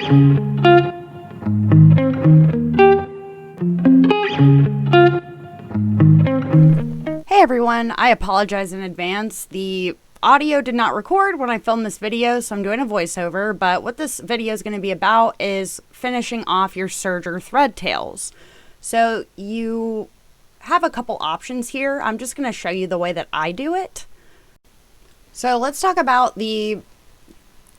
Hey everyone, I apologize in advance. The audio did not record when I filmed this video, so I'm doing a voiceover, but what this video is going to be about is finishing off your serger thread tails. So you have a couple options here. I'm just going to show you the way that I do it. So let's talk about the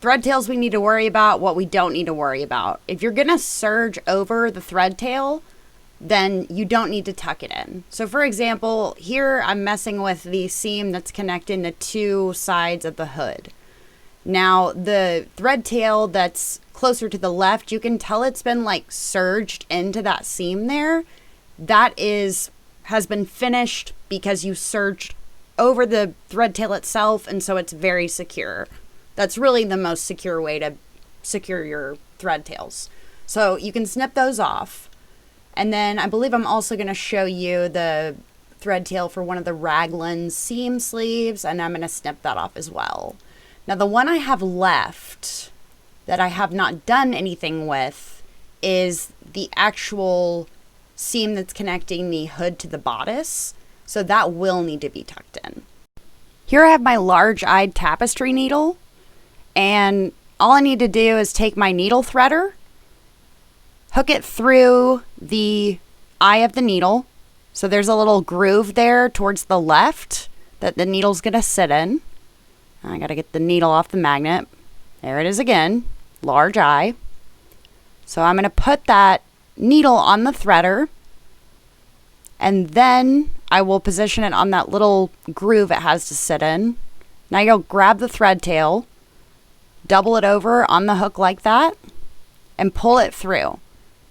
thread tails we need to worry about, what we don't need to worry about. If you're going to serge over the thread tail, then you don't need to tuck it in. So for example, here I'm messing with the seam that's connecting the two sides of the hood. Now the thread tail that's closer to the left, you can tell it's been like serged into that seam there. That has been finished because you serged over the thread tail itself, and so it's very secure. That's really the most secure way to secure your thread tails. So you can snip those off. And then I believe I'm also going to show you the thread tail for one of the raglan seam sleeves, and I'm going to snip that off as well. Now the one I have left that I have not done anything with is the actual seam that's connecting the hood to the bodice. So that will need to be tucked in. Here I have my large-eyed tapestry needle, and all I need to do is take my needle threader, hook it through the eye of the needle. So there's a little groove there towards the left that the needle's going to sit in. I got to get the needle off the magnet. There it is again, large eye. So I'm going to put that needle on the threader, and then I will position it on that little groove it has to sit in. Now you'll grab the thread tail, double it over on the hook like that, and pull it through.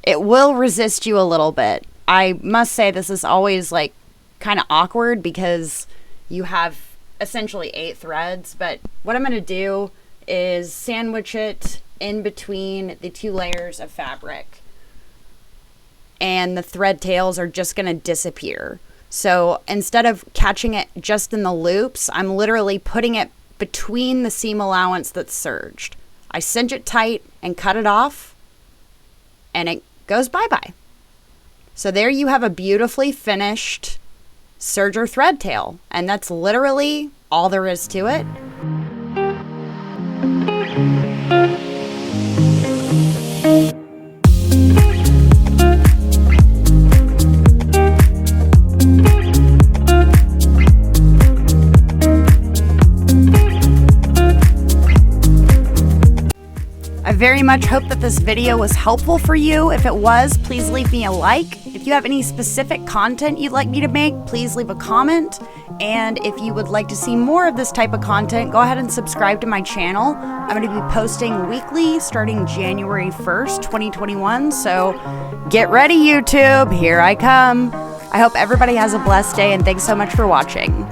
It will resist you a little bit. I must say this is always like kind of awkward because you have essentially 8 threads, but what I'm going to do is sandwich it in between the 2 layers of fabric, and the thread tails are just going to disappear. So instead of catching it just in the loops, I'm literally putting it between the seam allowance that's serged. I cinch it tight and cut it off, and it goes bye-bye. So there you have a beautifully finished serger thread tail, and that's literally all there is to it. I very much hope that this video was helpful for you. If it was, please leave me a like. If you have any specific content you'd like me to make, please leave a comment. And if you would like to see more of this type of content, go ahead and subscribe to my channel. I'm going to be posting weekly starting January 1st, 2021. So get ready, YouTube. Here I come. I hope everybody has a blessed day, and thanks so much for watching.